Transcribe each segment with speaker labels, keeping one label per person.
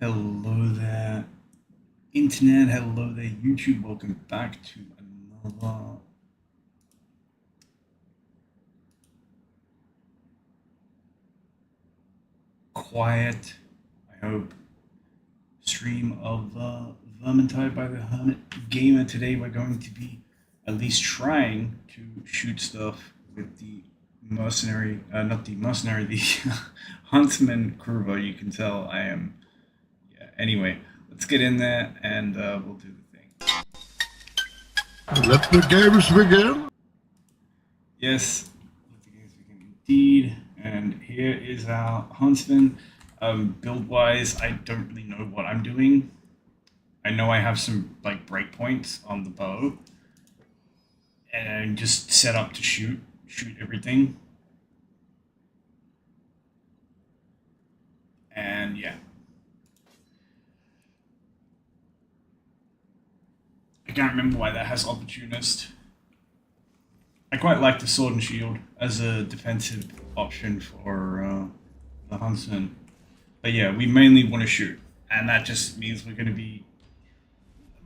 Speaker 1: Hello there, Internet. Hello there, YouTube. Welcome back to another quiet, I hope, stream of Vermintide by the Hermit Gamer. Today, we're going to be at least trying to shoot stuff with the mercenary, not the mercenary, the huntsman Krubow. You can tell I am. Yeah. Anyway, let's get in there and we'll do the thing.
Speaker 2: Let the games begin.
Speaker 1: Yes, let the games begin indeed. And here is our huntsman. Build-wise, I don't really know what I'm doing. I know I have some like breakpoints on the bow, and I'm just set up to shoot everything. And yeah, I can't remember why that has opportunist. I quite like the sword and shield as a defensive option for the huntsman. But yeah, we mainly want to shoot, and that just means we're going to be.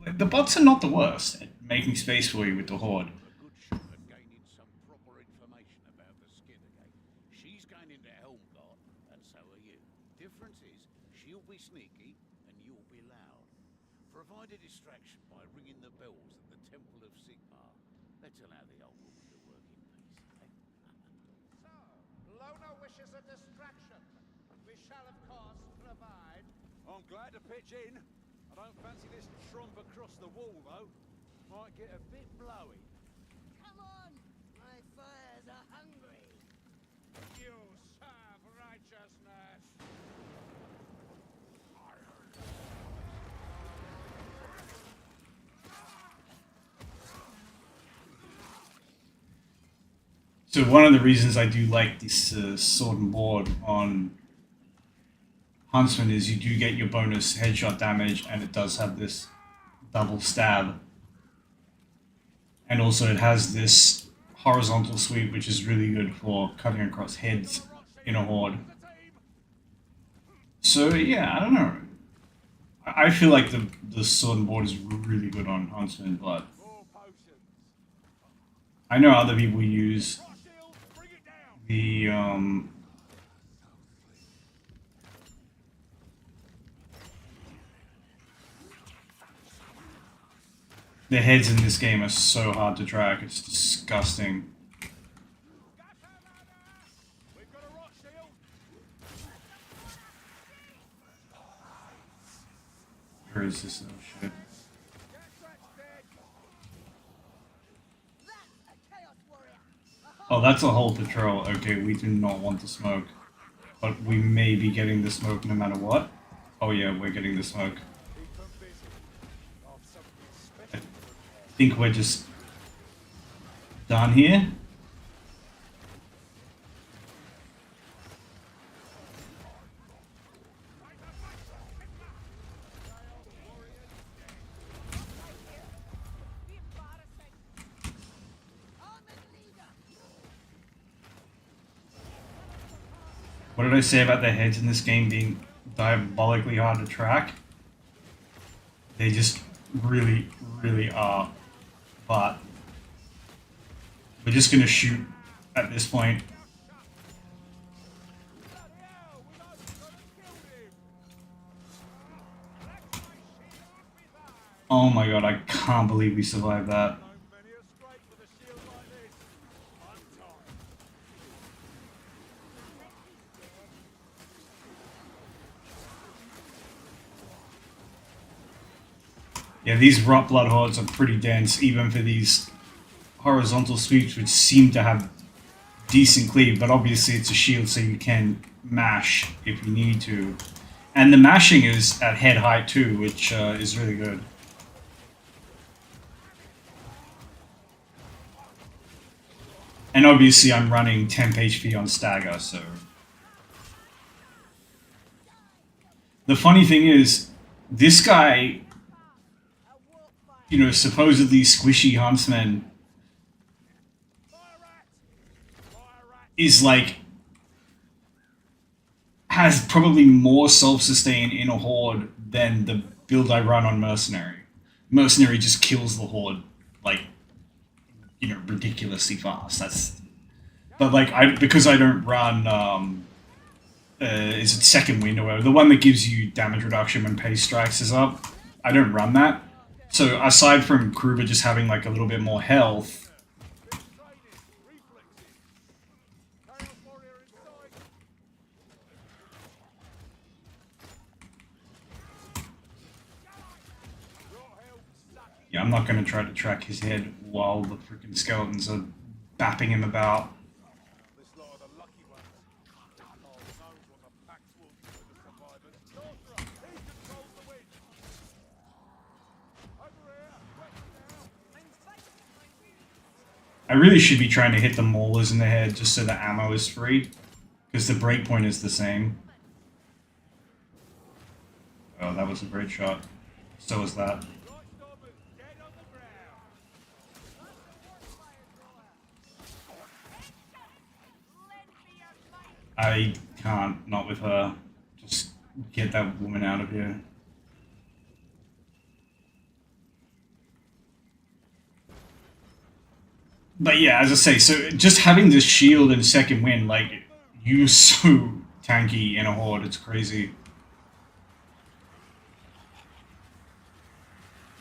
Speaker 1: The bots are not the worst at making space for you with the horde.
Speaker 3: A good shot at gaining some proper information about the skin again. She's going into Helmgart, and so are you. Difference is, she'll be sneaky, and you'll be loud. Provide a distraction by ringing the bells at the Temple of Sigmar. Let's allow the old woman to work in peace, eh?
Speaker 4: So, Lona wishes a distraction. We shall, of course, provide.
Speaker 5: I'm glad to pitch in. I don't fancy this trump across the wall, though. Might get a bit blowy.
Speaker 6: Come on! My fires are hungry!
Speaker 4: You serve righteousness.
Speaker 1: So one of the reasons I do like this sword and board on Huntsman is you do get your bonus headshot damage, and it does have this double stab. And also it has this horizontal sweep, which is really good for cutting across heads in a horde. So yeah, I don't know. I feel like the sword and board is really good on Huntsman, but
Speaker 5: More potions.
Speaker 1: I know other people use
Speaker 5: Shield, bring it down.
Speaker 1: the the heads in this game are so hard to track. It's disgusting.
Speaker 5: We've got a rot shield.
Speaker 1: Where is this little shit?
Speaker 6: That's a Chaos Warrior!
Speaker 1: Oh, that's a whole patrol. Okay, we do not want the smoke. But we may be getting the smoke no matter what. Oh yeah, we're getting the smoke.
Speaker 5: Keep them busy. I've something
Speaker 1: I
Speaker 5: special.
Speaker 1: think we're just done here. What did I say about the heads in this game being diabolically hard to track? They just really, really are. But we're just gonna shoot at this point. Oh my god, I can't believe we survived that.
Speaker 5: Many a scrape with a shield like this. Untie.
Speaker 1: Yeah, these rot blood hordes are pretty dense, even for these horizontal sweeps, which seem to have decent cleave, but obviously it's a shield, so you can mash if you need to. And the mashing is at head height too, which is really good. And obviously I'm running temp HP on Stagger, so... The funny thing is, this guy, you know, supposedly squishy huntsman, is like has probably more self-sustain in a horde than the build I run on mercenary. Mercenary just kills the horde like, you know, ridiculously fast. But like because I don't run is it second wind or whatever, the one that gives you damage reduction when pace strikes is up. I don't run that. So aside from Krubow just having like a little bit more health, yeah, I'm not going to try to track his head while the freaking skeletons are bapping him about.
Speaker 5: This lot are the lucky ones. Oh, knows what the packs will do to the survivors. Sorcerer, he controls the wind. Over here, quick now.
Speaker 1: I really should be trying to hit the maulers in the head just so the ammo is free, because the breakpoint is the same. Oh, that was a great shot. So was that. I can't, not with her. Just get that woman out of here. But yeah, as I say, so just having this shield and second wind, like, you're so tanky in a horde, it's crazy.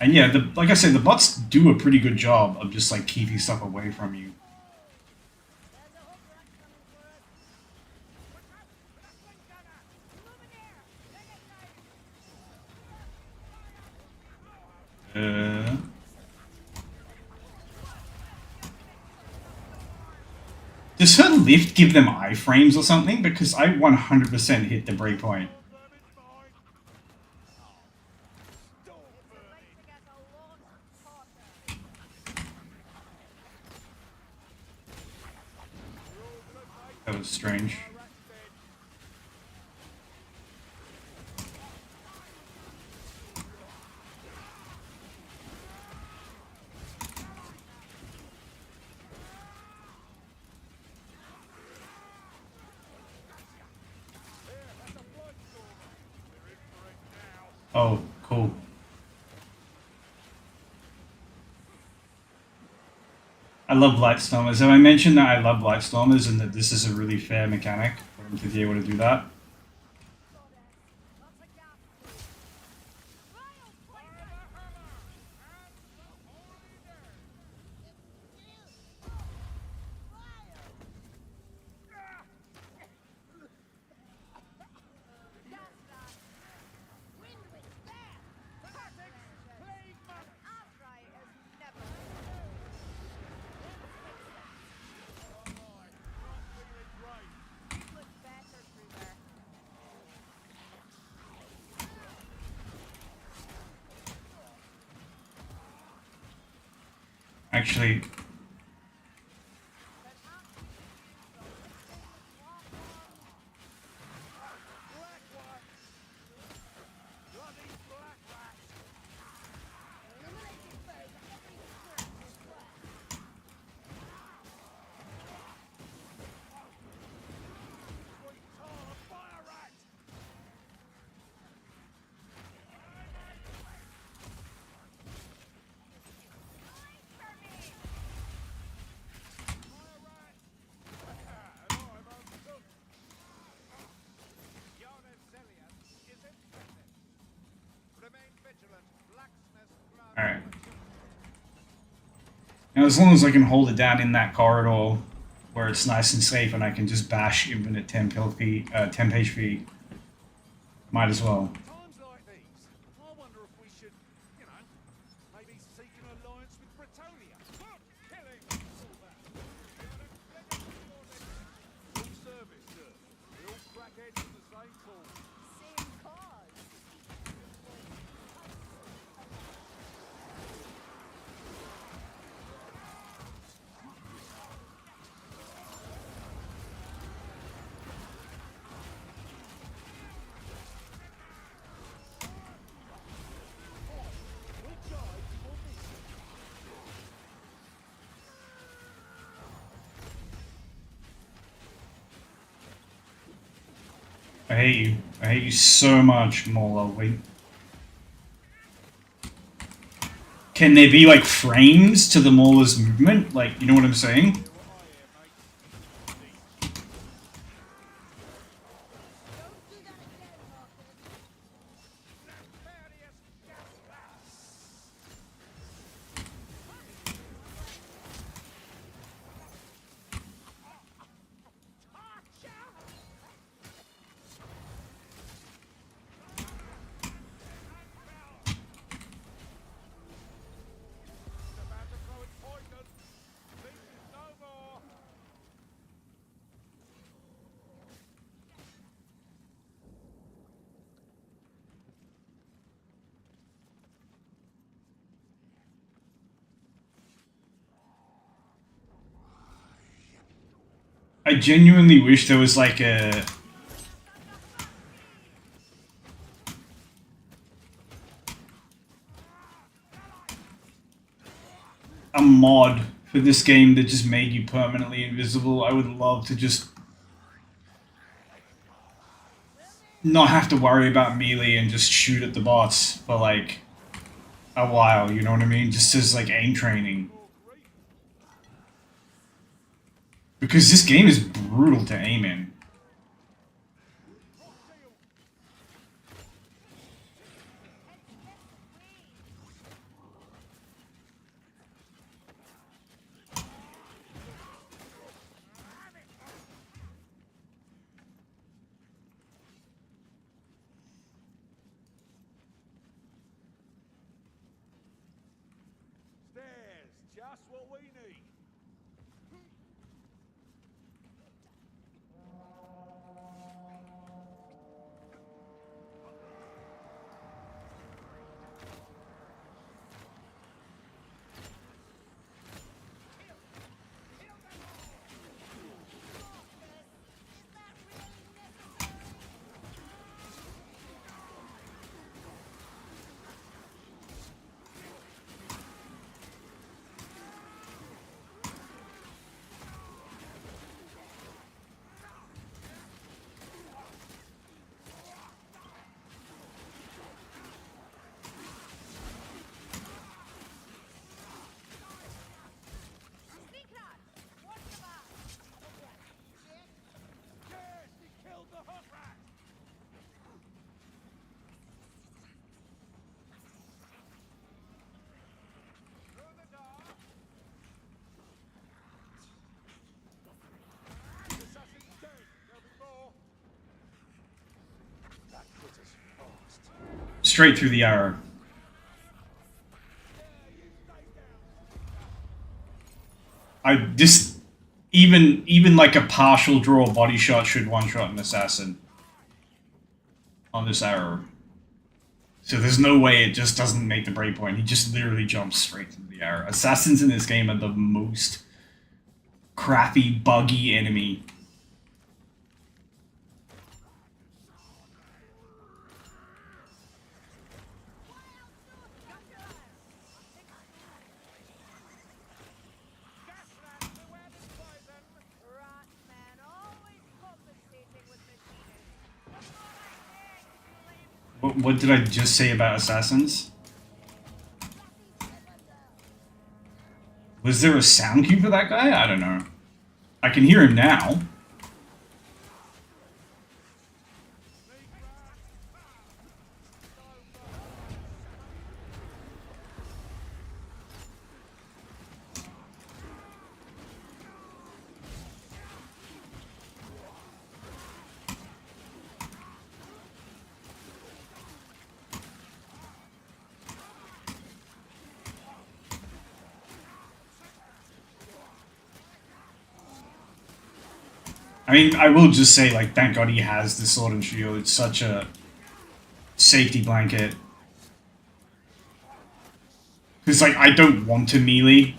Speaker 1: And yeah, like I said, the bots do a pretty good job of just like keeping stuff away from you. Does her lift give them iframes or something? Because I 100% hit the breakpoint. That was strange. Oh, cool. I love Blightstormers. Have I mentioned that I love Blightstormers and that this is a really fair mechanic for them to be able to do that? Actually, alright. Now, as long as I can hold it down in that corridor where it's nice and safe and I can just bash infinite 10 page feet, might as well.
Speaker 5: Times like these, I wonder if we should, you know, maybe seek an alliance with Bretonia. Killing! Full service, sir. We all crack heads in the same cause.
Speaker 6: Same cause.
Speaker 1: I hate you. I hate you so much, more lovely. Can there be like frames to the Mauler's movement? Like, you know what I'm saying?
Speaker 5: Hear what I hear, mate.
Speaker 6: Don't do that again, Marcus.
Speaker 4: Nefarious gas.
Speaker 5: It's about to throw its poison. This is no more.
Speaker 1: I genuinely wish there was like a mod for this game that just made you permanently invisible. I would love to just not have to worry about melee and just shoot at the bots for like a while, you know what I mean? Just as like aim training. Because this game is brutal to aim in.
Speaker 5: Stairs, just what we need. Yes, he killed the hot rat. Through the door. The assassin's dead. There'll be more. That critter's fast.
Speaker 1: Straight through the arrow. I just even like a partial draw body shot should one shot an assassin on this arrow. So there's no way it just doesn't make the breakpoint. He just literally jumps straight into the arrow. Assassins in this game are the most crappy, buggy enemy.
Speaker 4: Gasland, beware this poison.
Speaker 6: Rat man, always compensating with machines.
Speaker 1: What did I just say about assassins? Was there a sound cue for that guy? I don't know. I can hear him now. I mean, I will just say, like, thank God he has the sword and shield. It's such a safety blanket. Because, like, I don't want to melee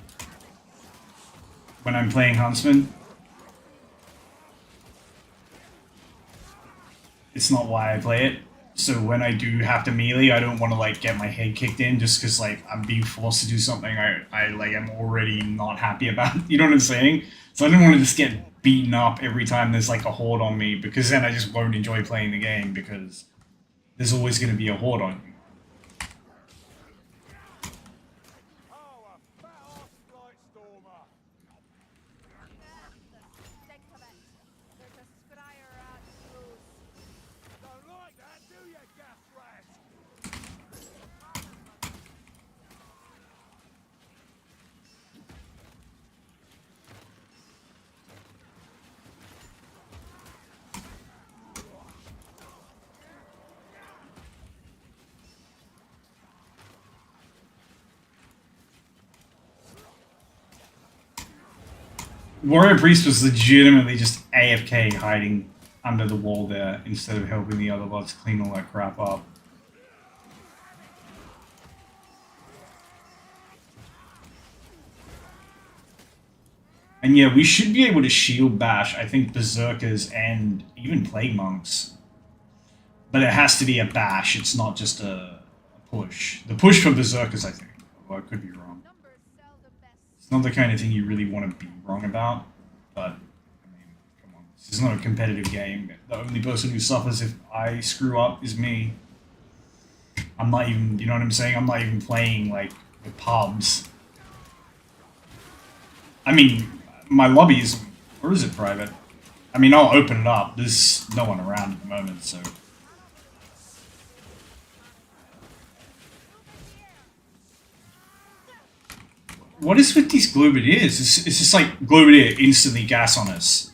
Speaker 1: when I'm playing Huntsman. It's not why I play it. So when I do have to melee, I don't want to like get my head kicked in just because like I'm being forced to do something I like I'm already not happy about. You know what I'm saying? So I don't want to just get beaten up every time there's like a horde on me, because then I just won't enjoy playing the game because there's always going to be a horde on you.
Speaker 5: Oh, a fat-ass flight stormer.
Speaker 6: The stink of it. There's a scryer rat loose.
Speaker 5: Don't like that, do you, gas rat?
Speaker 1: Warrior Priest was legitimately just AFK hiding under the wall there instead of helping the other bots clean all that crap up. And yeah, we should be able to shield bash, I think, Berserkers and even Plague Monks. But it has to be a bash, it's not just a push. The push for Berserkers, I think. Although I could be wrong.
Speaker 6: Numbers seldom best.
Speaker 1: It's not the kind of thing you really want to be wrong about. But, I mean, come on. This is not a competitive game. The only person who suffers if I screw up is me. I'm not even, you know what I'm saying? I'm not even playing, like, with pubs. I mean, my lobby is, or is it private? I mean, I'll open it up. There's no one around at the moment, so. What is with these Globadiers? It's just like Globadier instantly gas on us.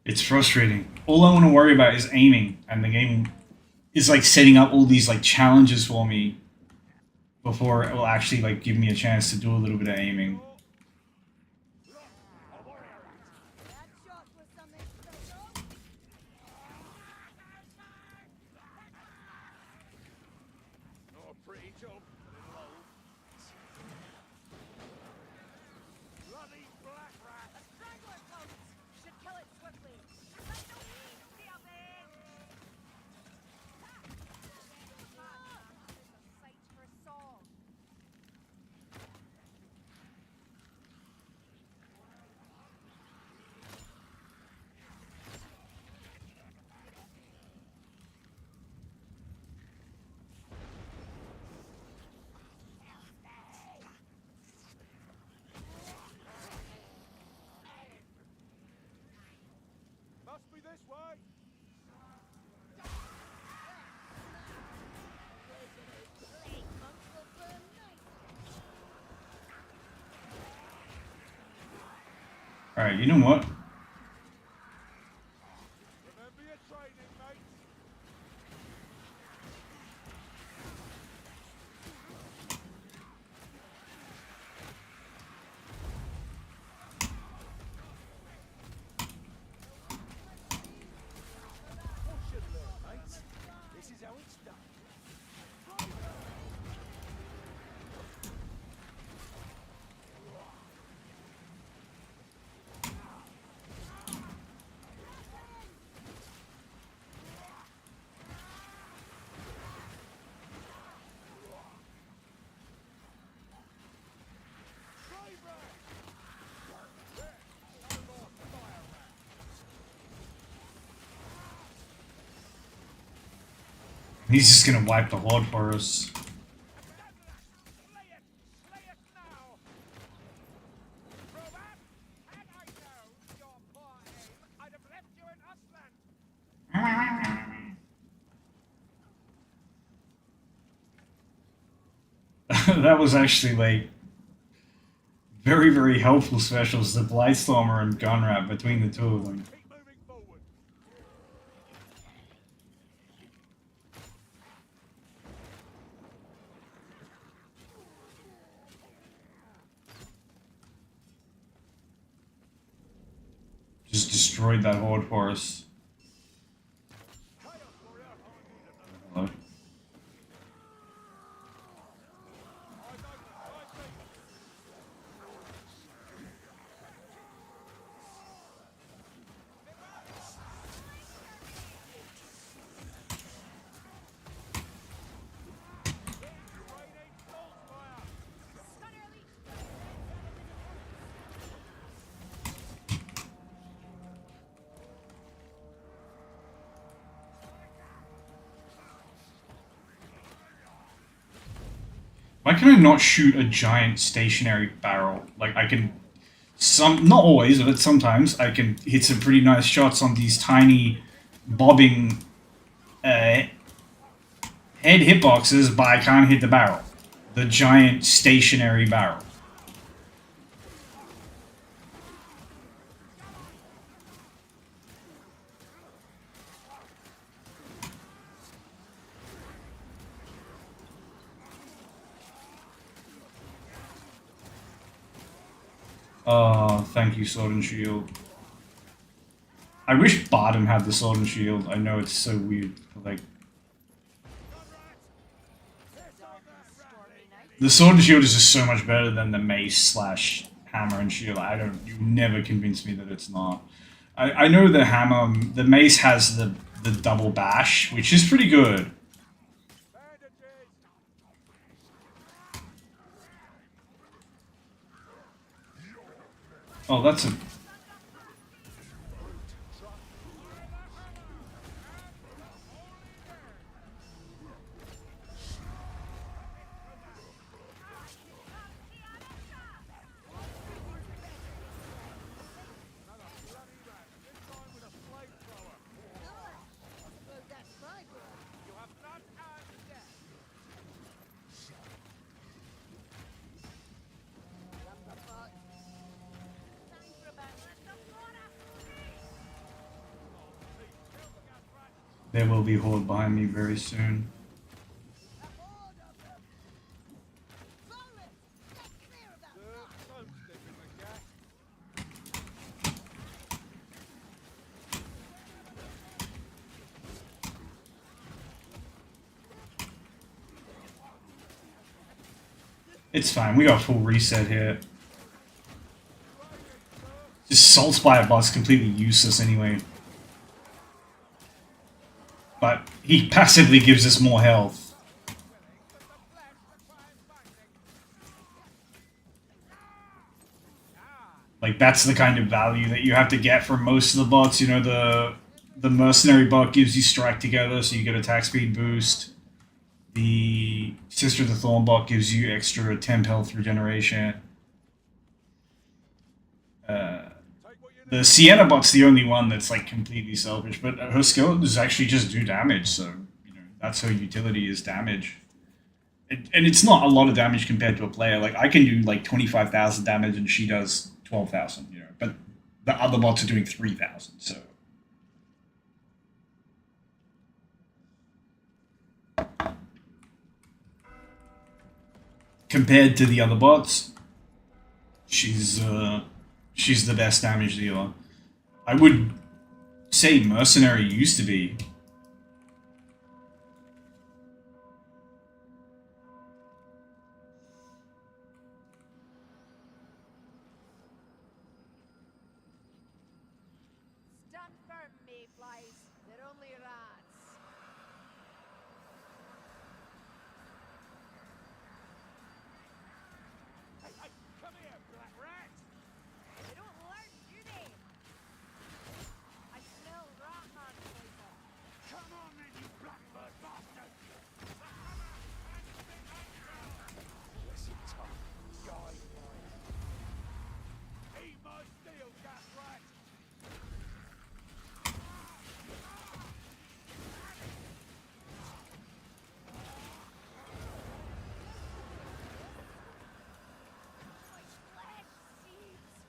Speaker 1: It's frustrating. All I want to worry about is aiming, and the game is like setting up all these like challenges for me before it will actually like give me a chance to do a little bit of aiming.
Speaker 6: That shot was something special.
Speaker 5: Not a pretty job, but it'll hold. Bloody black rat.
Speaker 6: A straggler comes. Should kill it swiftly. Let no means be a man. A sight for song.
Speaker 5: Must be this way.
Speaker 6: Plague monks will burn night.
Speaker 1: Alright, you know what?
Speaker 5: Remember your training, mate. Push it, little mate. This is how it's done.
Speaker 1: He's just gonna wipe the horde for us.
Speaker 5: Slay it! Slay it now! Robot, had I known your poor aim, I'd have left you in Usland.
Speaker 1: That was actually like very, very helpful specials. The Blightstormer and Gunrat between the two of them.
Speaker 5: Keep moving forward.
Speaker 1: destroyed that horde for us. Hello. Why can I not shoot a giant stationary barrel? Like, I can... not always, but sometimes I can hit some pretty nice shots on these tiny bobbing head hitboxes, but I can't hit the barrel. The giant stationary barrel. Oh, thank you, Sword and Shield. I wish Bottom had the Sword and Shield. I know it's so weird. Like, the Sword and Shield is just so much better than the Mace / Hammer and Shield. You never convince me that it's not. I know the Hammer, the Mace has the double bash, which is pretty good. Oh, that's a... There will be a horde behind me very soon. It's fine, we got full reset here. Just Salt Spire bot's completely useless anyway. But he passively gives us more health. Like, that's the kind of value that you have to get from most of the bots. You know, the Mercenary bot gives you Strike Together, so you get attack speed boost. The Sister of the Thorn bot gives you extra temp health regeneration. The Sienna bot's the only one that's like completely selfish, but her skeletons actually just do damage, so you know that's her utility is damage. And it's not a lot of damage compared to a player. Like I can do like 25,000 damage and she does 12,000, you know, but the other bots are doing 3,000, so. Compared to the other bots, she's the best damage dealer. I would say Mercenary used to be.
Speaker 6: Stand firm, mayflies. They're only rats.
Speaker 5: Hey, come here, black rat!
Speaker 6: They don't learn, do they? I smell rat man poison.
Speaker 5: Come on then, you blackbird bastard! Listen tough, guy mine. Eat my steel, gas rat!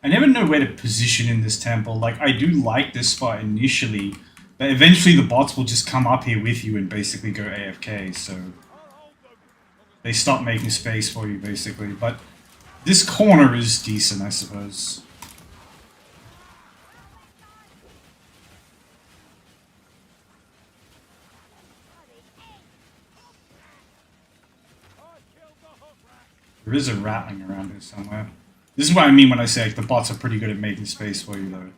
Speaker 1: I never know where to position in this temple. Like, I do like this spot initially, but eventually the bots will just come up here with you and basically go AFK, so they stop making space for you, basically. But this corner is decent, I suppose. There is a rattling around here somewhere. This is what I mean when I say like, the bots are pretty good at making space for you, though.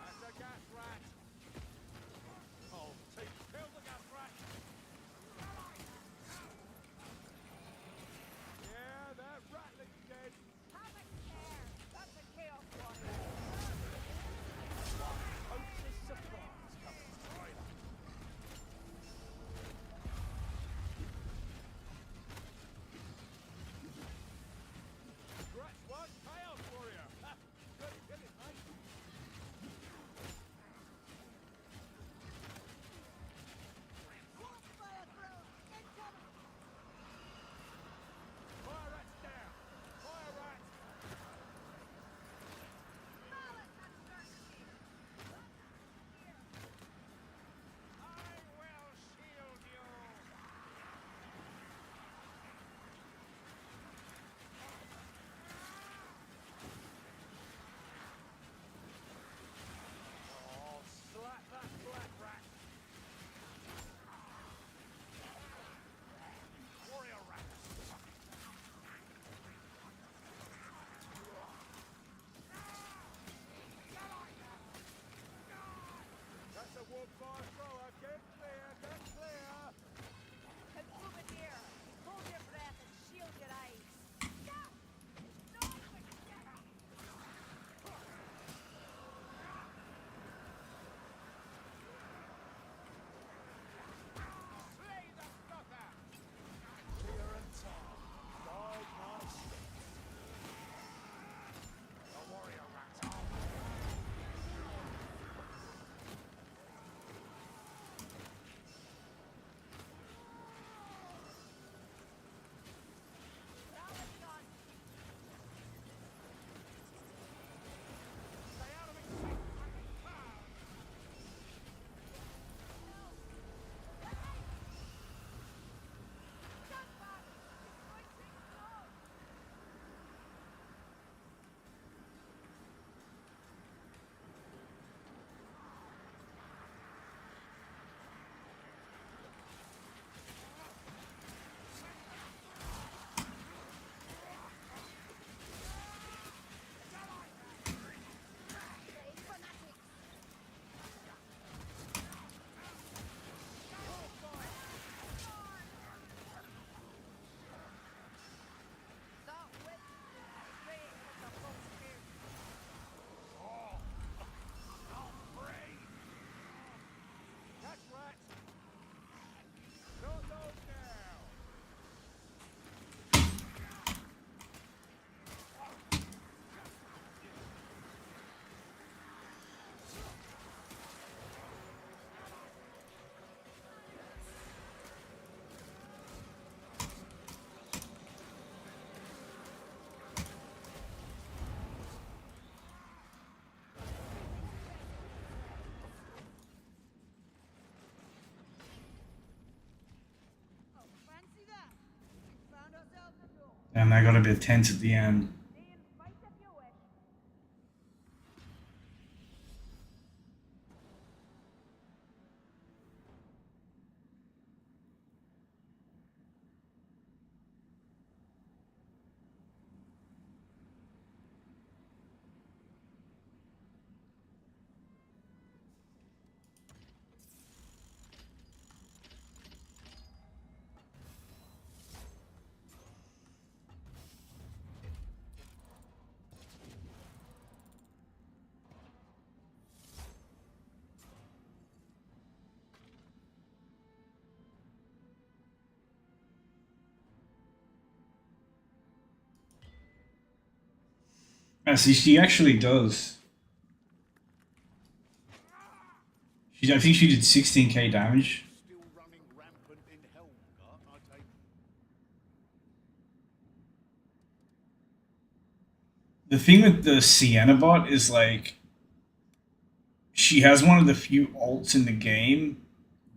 Speaker 5: That's a gas rat. Oh, team, kill the gas rat. Yeah, that rattling's dead.
Speaker 6: Have a care. That's a chaos warrior.
Speaker 5: Hostess surprise coming. Right. Scratch one, chaos warrior. Ha! Good, get it, mate.
Speaker 6: Fire through. Incoming.
Speaker 5: Fire rats down. Fire rats.
Speaker 6: Malice uncertainty.
Speaker 4: I will shield you.
Speaker 5: Oh, slap that black rat. Warrior rat. That's a wood fire thrower. Get clear, get clear.
Speaker 6: Consume here. Hold your breath and shield your eyes.
Speaker 4: Slay the brother.
Speaker 5: Clear and tar. Guide my steps. A warrior rat.
Speaker 4: Stay out of his sight.
Speaker 6: That whip straight from the full spear.
Speaker 5: Catch rat. Shut those down.
Speaker 6: Oh, fancy that. We found ourselves a door.
Speaker 1: And I got a bit tense at the end.
Speaker 6: Stay and fight if you wish.
Speaker 1: See, she actually does. I think she did 16k damage.
Speaker 3: Still running rampant in Helmgart, I take it.
Speaker 1: The thing with the Sienna bot is like she has one of the few ults in the game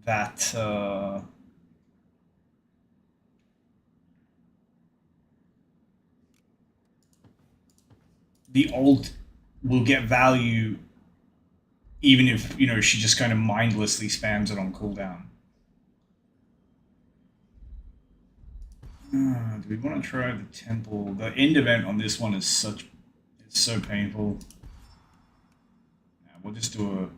Speaker 1: that the ult will get value even if she just kind of mindlessly spams it on cooldown. Do we want to try the temple? The end event on this one is it's so painful. Yeah, we'll just do a.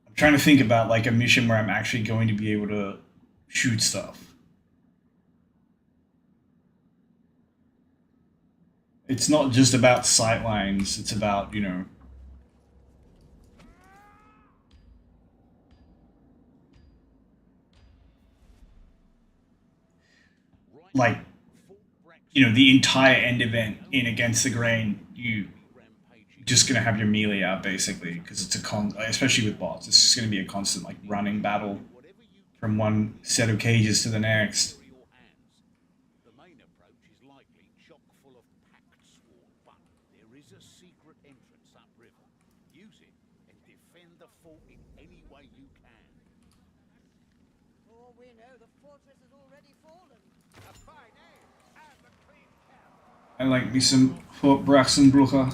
Speaker 1: I'm trying to think about like a mission where I'm actually going to be able to shoot stuff. It's not just about sightlines. It's about
Speaker 3: Right
Speaker 1: like
Speaker 3: now, Fort Brax
Speaker 1: the entire end event in Against the Grain. You
Speaker 3: rampaging.
Speaker 1: just gonna have your melee out basically because it's especially with bots. It's just gonna be a constant like running battle
Speaker 3: Whatever you
Speaker 1: from one set of cages to the next.
Speaker 3: carry your hands. The main approach is likely chock full of packed swarm, but there is a secret entrance upriver. Use it and defend the fort in any way you can.
Speaker 6: For all we know, the fortress has already fallen.
Speaker 4: A fine aim and a clean cap.
Speaker 1: I like me some Fort Braxenbrucher.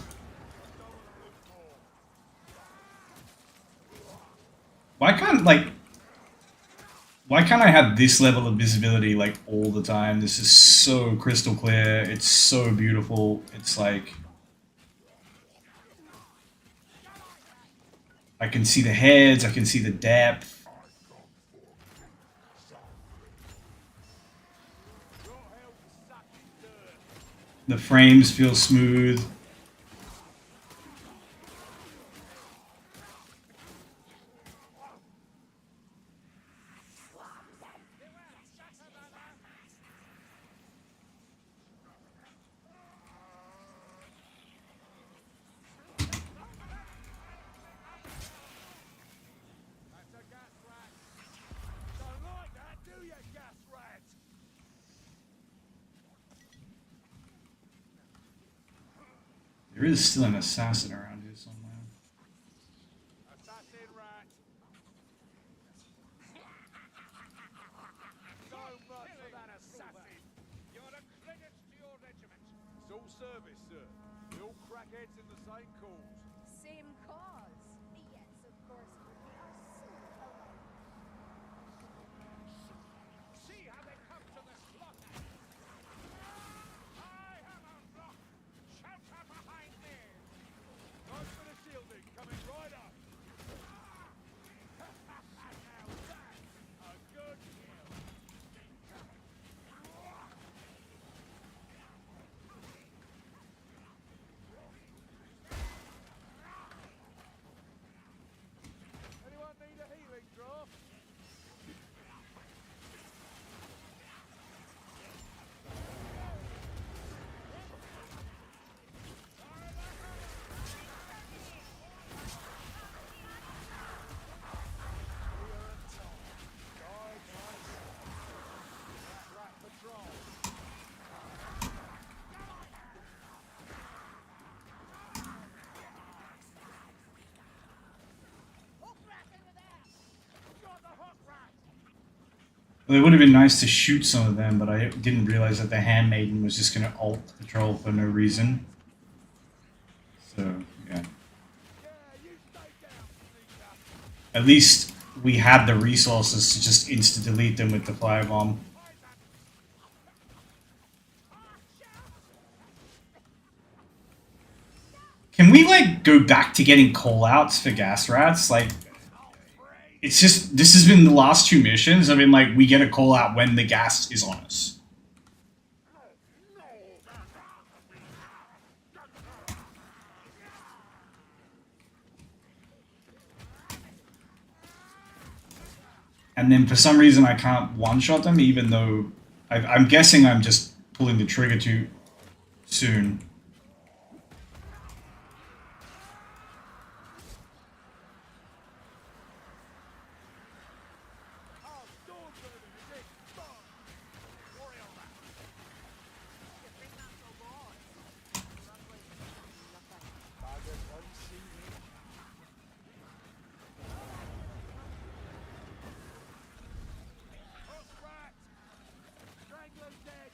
Speaker 1: Why can't I have this level of visibility like all the time? This is so crystal clear. It's so beautiful. It's like I can see the heads, I can see the depth. The frames feel smooth.
Speaker 5: That's a gas rat. Don't like that, do you, gas rat?
Speaker 1: There is still an assassin around here somewhere.
Speaker 5: Assassin rat. So much for that assassin.
Speaker 4: You're a credit to your regiment.
Speaker 5: It's all service, sir. We all crackheads in the same cause.
Speaker 6: Same cause. Yes, of course. We are so alike.
Speaker 4: See how they come to the slaughter. I have a block. Shelter behind me.
Speaker 5: Nice bit of shielding coming right up.
Speaker 4: Now that's a good kill.
Speaker 5: Anyone need a healing draft? Rat patrol.
Speaker 6: Hook rat over there!
Speaker 4: Got the hook rat.
Speaker 1: Well, it would have been nice to shoot some of them, but I didn't realize that the handmaiden was just gonna ult patrol for no reason. So yeah.
Speaker 5: Yeah, you stay down, sneaker.
Speaker 1: At least we had the resources to just insta delete them with the firebomb. Can we like go back to getting call outs for gas rats? Like it's just this has been the last two missions. I mean like we get a call out when the gas is on us. and then for some reason I can't one-shot them, even though I'm guessing I'm just pulling the trigger too soon.
Speaker 5: Oh, storm burning again. Fine. Worry on that.
Speaker 6: You bring that so long. Roughly nothing.
Speaker 5: Bugger bloody see me. Hook rat. Strangler's dead.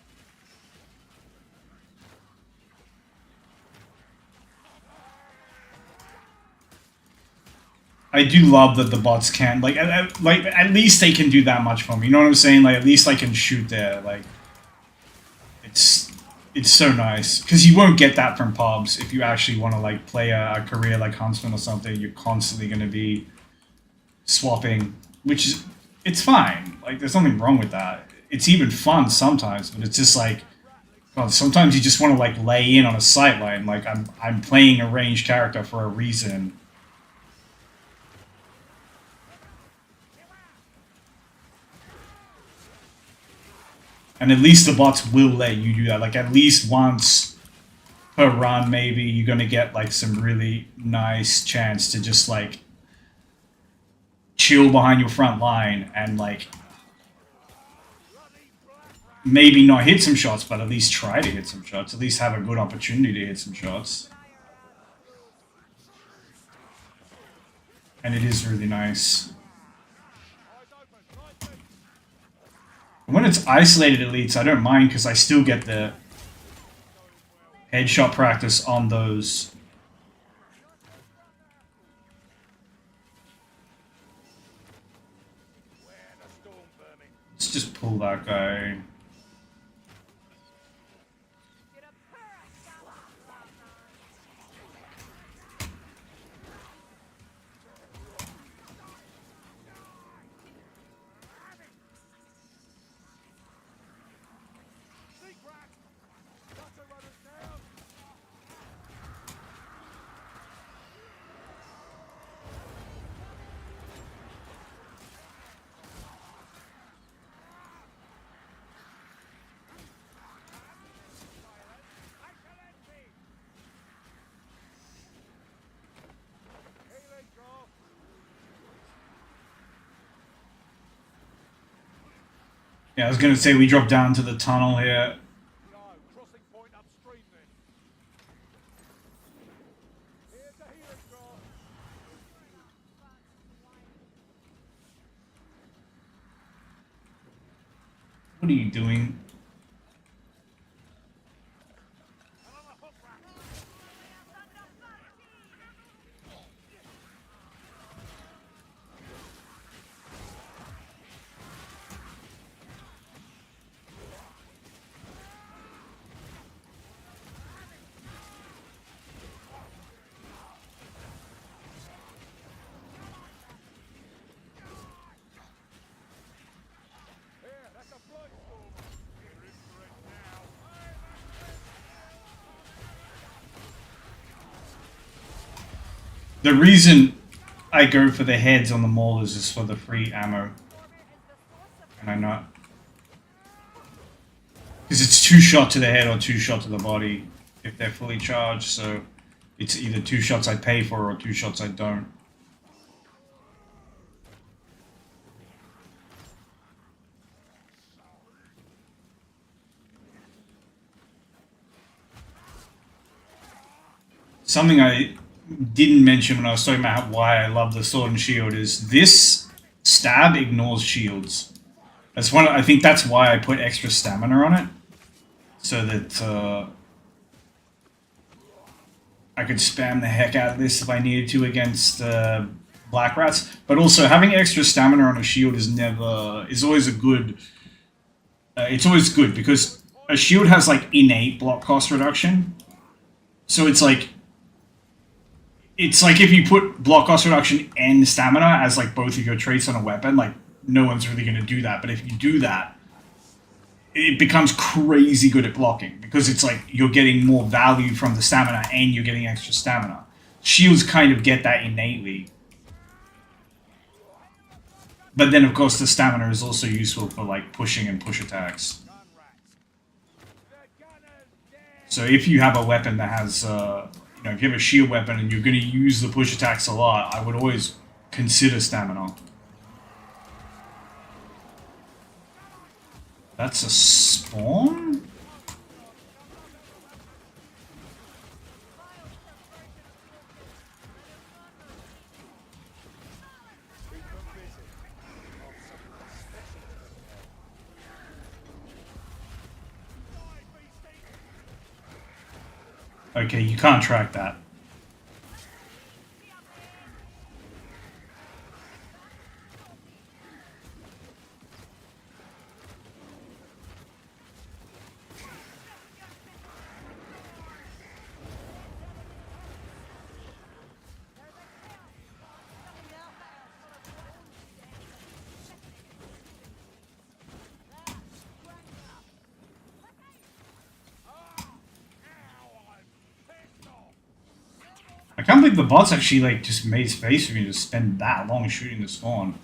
Speaker 1: I do love that the bots can like at least they can do that much for me. You know what I'm saying? Like at least I can shoot there. Like it's so nice because you won't get that from pubs if you actually want to like play a career like Huntsman or something. You're constantly going to be swapping, which is it's fine. Like there's nothing wrong with that. It's even fun sometimes, but it's just like God, sometimes you just want to like lay in on a sight line. Like I'm playing a ranged character for a reason. And at least the bots will let you do that. Like at least once per run, maybe you're gonna get like some really nice chance to just like chill behind your front line and like maybe not hit some shots, but at least try to hit some shots. At least have a good opportunity to hit some shots. And it is really nice. When it's isolated elites, I don't mind because I still get the headshot practice on those. Let's just pull that guy. Yeah, I was gonna say we drop down to the tunnel here.
Speaker 5: No, crossing point upstream then. Here's the healing drop.
Speaker 1: What are you doing?
Speaker 5: Here, that's a blood storm. You're in for it now.
Speaker 1: The reason I go for the heads on the maulers is for the free ammo. And I'm not. Because it's 2 shot to the head or 2 shot to the body if they're fully charged, so it's either 2 shots I pay for or 2 shots I don't. Something I didn't mention when I was talking about why I love the sword and shield is this stab ignores shields. That's one. I think that's why I put extra stamina on it, so that I could spam the heck out of this if I needed to against black rats. But also having extra stamina on a shield is always a good. It's always good because a shield has like innate block cost reduction, so it's like if you put block cost reduction and stamina as like both of your traits on a weapon, like no one's really going to do that. But if you do that, it becomes crazy good at blocking because it's like you're getting more value from the stamina and you're getting extra stamina. Shields kind of get that innately. But then, of course, the stamina is also useful for like pushing and push attacks.
Speaker 5: Gun rats. The gunner's dead.
Speaker 1: So if you have a weapon that has, you know, if you have a shield weapon and you're going to use the push attacks a lot, I would always consider stamina. That's a spawn?
Speaker 5: Keep them busy. I've something special to prepare. Die, beastie!
Speaker 1: Okay, you can't track that. I can't believe the bots actually like just made space for me to spend that long shooting the spawn.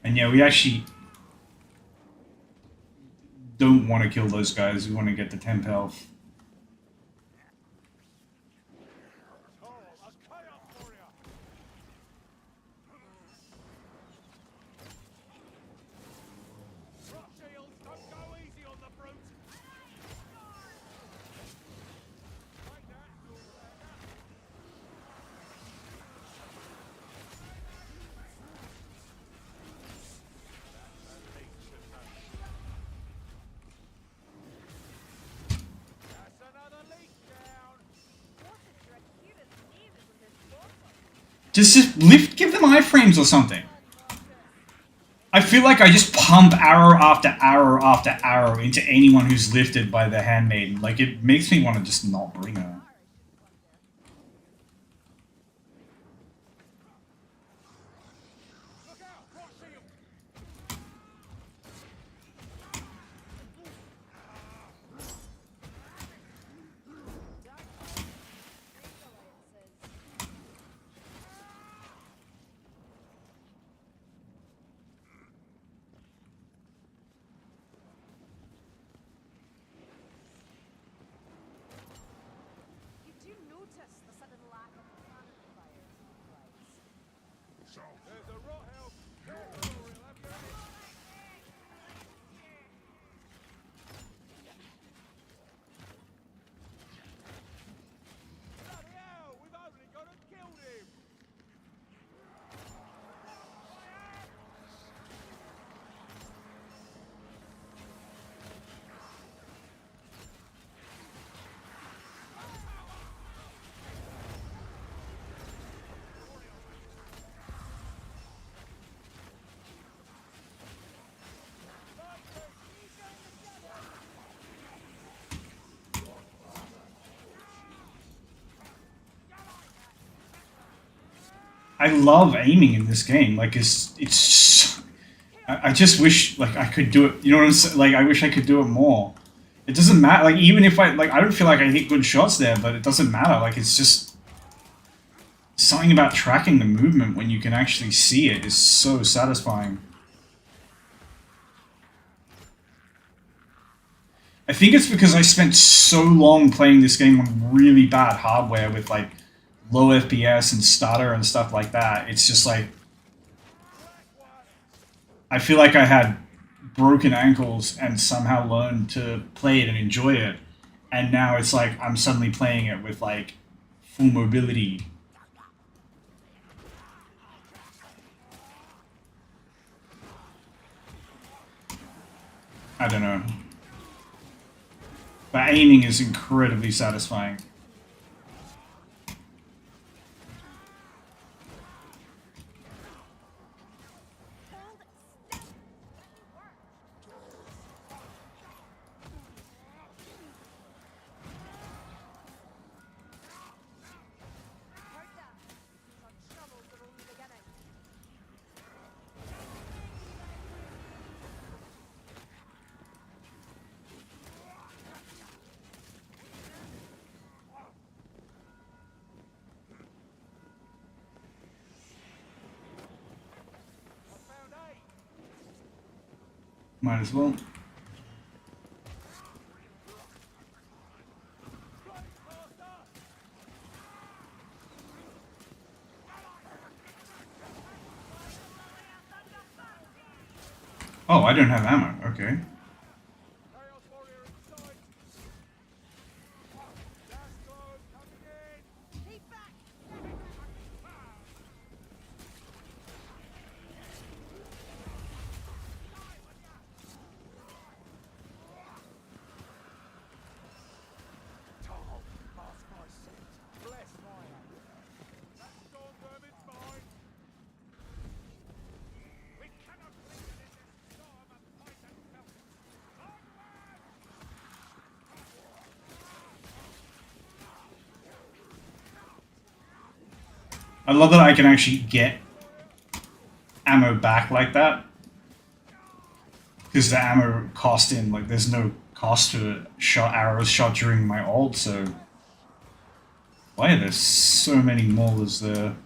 Speaker 1: And yeah, we actually don't want to kill those guys. We want to get the temp health.
Speaker 5: Oh, a chaos warrior! Rock shields, don't go easy on the brute! Like that, that's another leak down!
Speaker 1: Just lift, give them iframes or something. I feel like I just pump arrow after arrow after arrow into anyone who's lifted by the handmaiden. Like, it makes me want to just not bring her.
Speaker 5: Look out, rock shield!
Speaker 6: You do notice the sudden lack of cannon fire, right?
Speaker 5: There's a rot help! Careful, or he'll have your head! Bloody hell, we've only got to kill him!
Speaker 1: I love aiming in this game. Like, it's. I just wish like I could do it. You know what I'm saying? Like, I wish I could do it more. It doesn't matter. Like, even if I don't feel like I hit good shots there, but it doesn't matter. Like, it's just something about tracking the movement when you can actually see it is so satisfying. I think it's because I spent so long playing this game on really bad hardware with like low FPS and stutter and stuff like that. It's just like I feel like I had broken ankles and somehow learned to play it and enjoy it. And now it's like I'm suddenly playing it with like full mobility. I don't know. But aiming is incredibly satisfying. Might as well. Oh, I don't have ammo. Okay.
Speaker 5: Chaos Warrior in sight. Gas clone coming in.
Speaker 6: Keep back!
Speaker 5: Tom, mask my scent. Bless my hand. That storm vermin's mine. We cannot linger in this storm of fight and filth. Onward!
Speaker 1: I love that I can actually get ammo back like that. Because the ammo cost in, like, there's no cost to shot arrows shot during my ult, so. Why are there so many maulers there?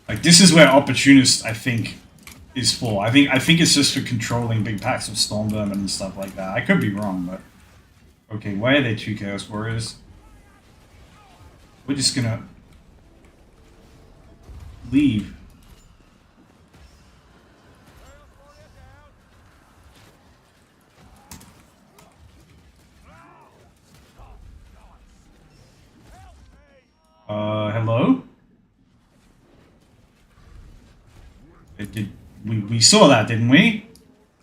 Speaker 1: Like, this is where Opportunist, I think, is for. I think it's just for controlling big packs of Storm Vermin and stuff like that. I could be wrong, but. Okay, why are there 2 Chaos Warriors? We're just gonna leave.
Speaker 5: Chaos Warrior down.
Speaker 1: Hello? We saw that, didn't we?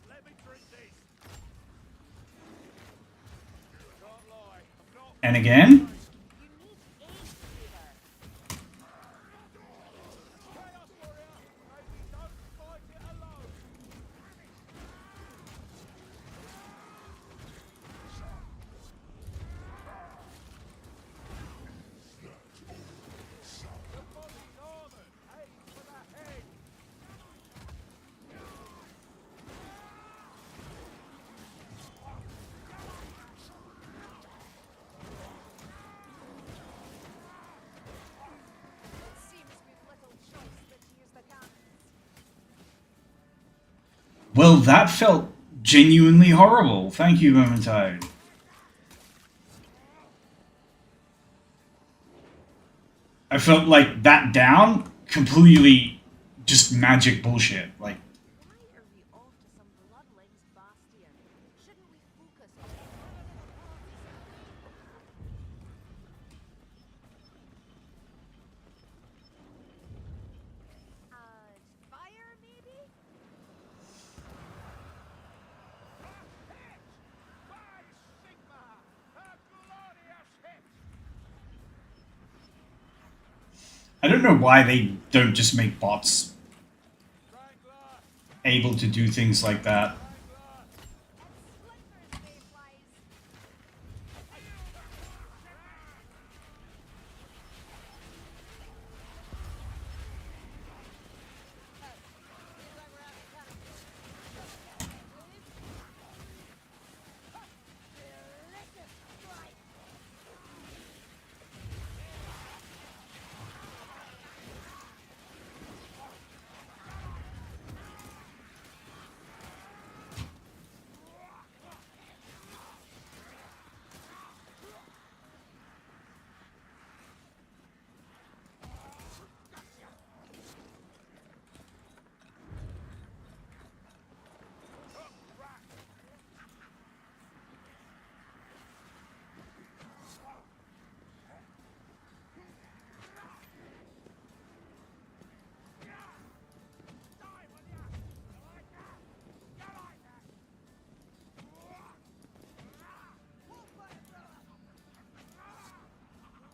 Speaker 5: Let me drink this. Can't lie. I'm not.
Speaker 1: And again?
Speaker 6: You need aid, Peter.
Speaker 5: Chaos Warrior. Maybe don't fight it alone. The body northern. Aim for the head.
Speaker 6: It seems we've little choice but to use the cannons.
Speaker 1: Well, that felt genuinely horrible. Thank you, Vermintide. I felt like that down completely just magic bullshit. Like,
Speaker 6: Why are we off to some bloodlings bastion? Shouldn't we focus on fire, maybe?
Speaker 5: By Sigma! A glorious hit!
Speaker 1: I don't know why they don't just make bots
Speaker 5: Strangler!
Speaker 1: able to do things like that.
Speaker 5: Strangler!
Speaker 6: And splinters, mayflies. Delicious strike.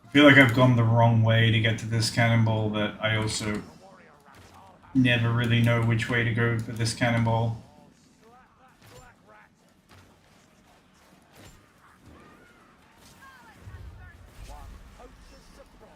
Speaker 1: I feel like I've gone the wrong way to get to this cannonball, but I also never really know which way to go for this cannonball.
Speaker 5: Slap that black rat! One hopeless surprise.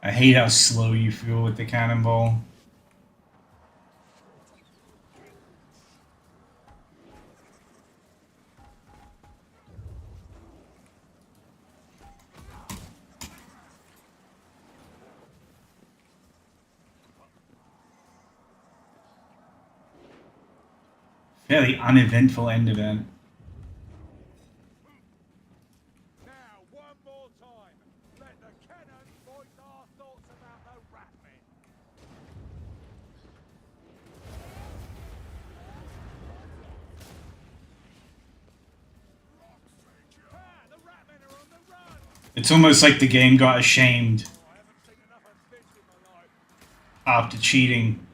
Speaker 1: I hate how slow you feel with the cannonball. Fairly uneventful end event.
Speaker 5: Now, one more time. Let the cannons voice our thoughts about the ratmen. Ah, the ratmen are on the run.
Speaker 1: It's almost like the game got ashamed
Speaker 5: Oh, I haven't seen enough of this in my life.
Speaker 1: after cheating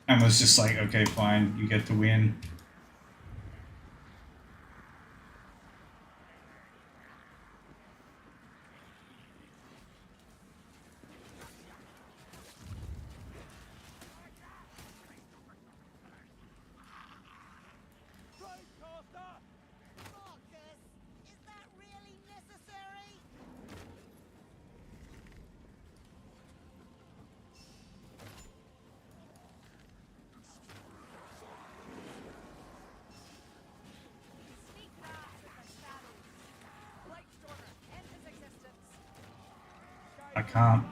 Speaker 1: and was just like, okay, fine, you get the win.
Speaker 5: Bladecaster!
Speaker 6: Marcus, is that really necessary? Speak not with the shadows. Blightstormer, end his existence.
Speaker 1: I can't.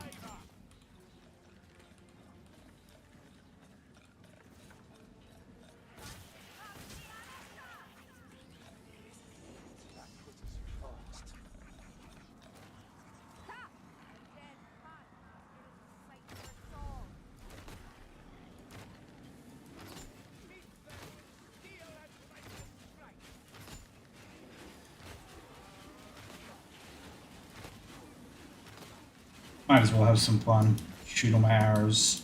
Speaker 6: Ha! A dead man. It is a sight for Saul.
Speaker 5: Meet them with steel and lightning strike.
Speaker 1: Might as well have some fun. Shoot all my arrows.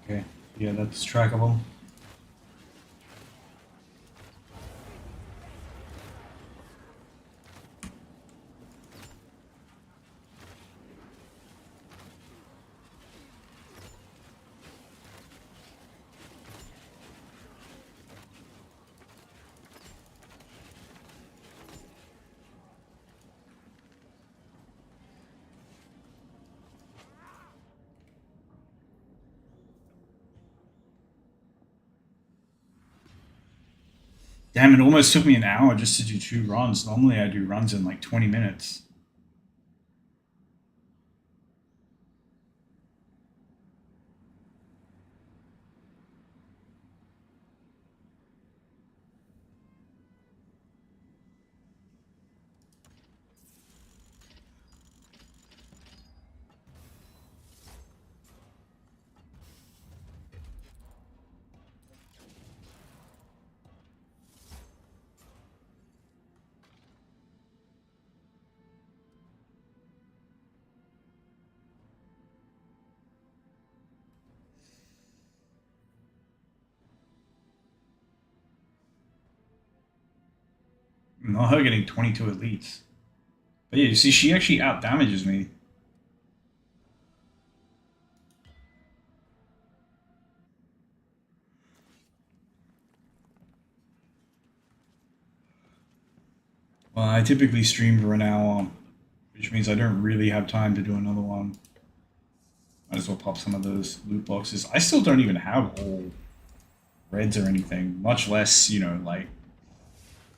Speaker 1: Okay, yeah, that's trackable. Damn, it almost took me an hour just to do 2 runs. Normally I do runs in like 20 minutes. Not her getting 22 elites. But yeah, you see, she actually out damages me. Well, I typically stream for an hour, which means I don't really have time to do another one. Might as well pop some of those loot boxes. I still don't even have all reds or anything, much less, you know, like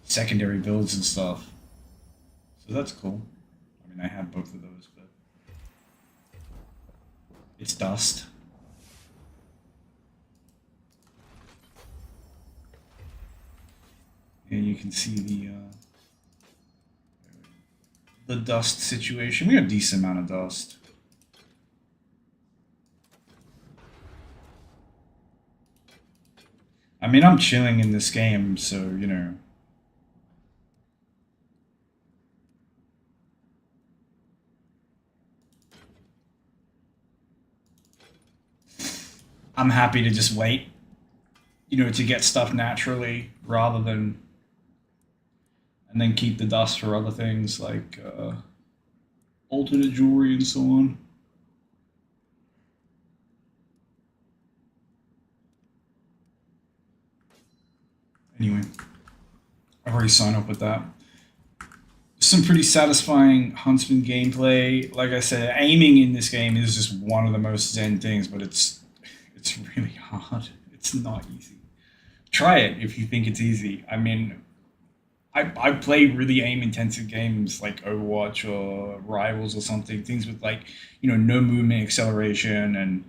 Speaker 1: secondary builds and stuff. So that's cool. I mean, I have both of those, but it's dust. And you can see the dust situation. We have a decent amount of dust. I mean, I'm chilling in this game, so, you know. I'm happy to just wait, you know, to get stuff naturally rather than. And then keep the dust for other things like alternate jewelry and so on. Anyway, I've already signed up with that. Some pretty satisfying Huntsman gameplay. Like I said, aiming in this game is just one of the most zen things, but it's really hard. It's not easy. Try it if you think it's easy. I mean, I play really aim intensive games like Overwatch or Rivals or something, things with like, no movement acceleration and,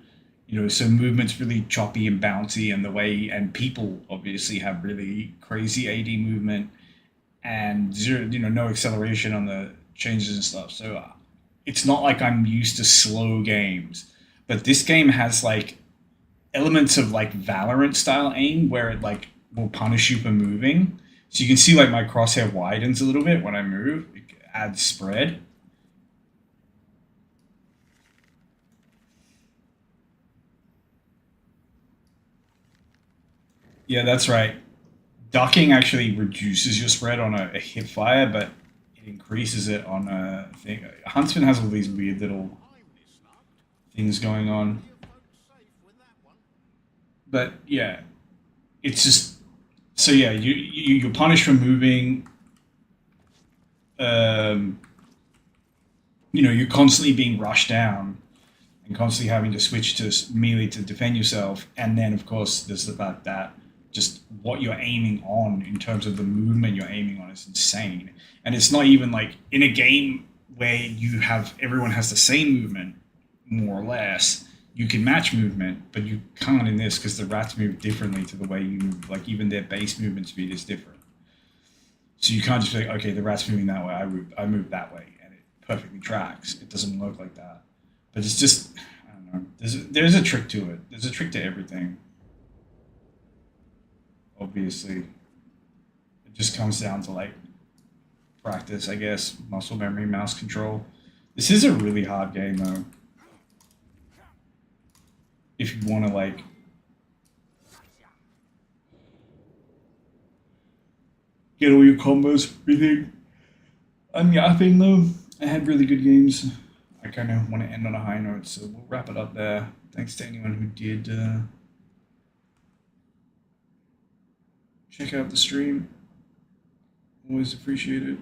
Speaker 1: so movement's really choppy and bouncy and and people obviously have really crazy AD movement and zero, no acceleration on the changes and stuff. So it's not like I'm used to slow games, but this game has like elements of like Valorant style aim where it like will punish you for moving. So you can see like my crosshair widens a little bit when I move. It adds spread. Yeah, that's right. Ducking actually reduces your spread on a hip fire, but it increases it on a thing. Huntsman has all these weird little things going on. But yeah, it's just so yeah, you're punished for moving. Um, you're constantly being rushed down and constantly having to switch to melee to defend yourself. And then of course there's the fact that just what you're aiming on in terms of the movement you're aiming on is insane. And it's not even like in a game where everyone has the same movement, more or less. You can match movement, but you can't in this because the rats move differently to the way you move. Like even their base movement speed is different. So you can't just be like, okay, the rat's moving that way, I move that way, and it perfectly tracks. It doesn't work like that. But it's just, I don't know. There's a trick to it. There's a trick to everything. Obviously, it just comes down to like practice, I guess, muscle memory, mouse control. This is a really hard game though. If you want to like get all your combos, everything. I'm yapping though. I had really good games. I kind of want to end on a high note, so we'll wrap it up there. Thanks to anyone who did check out the stream. Always appreciate it.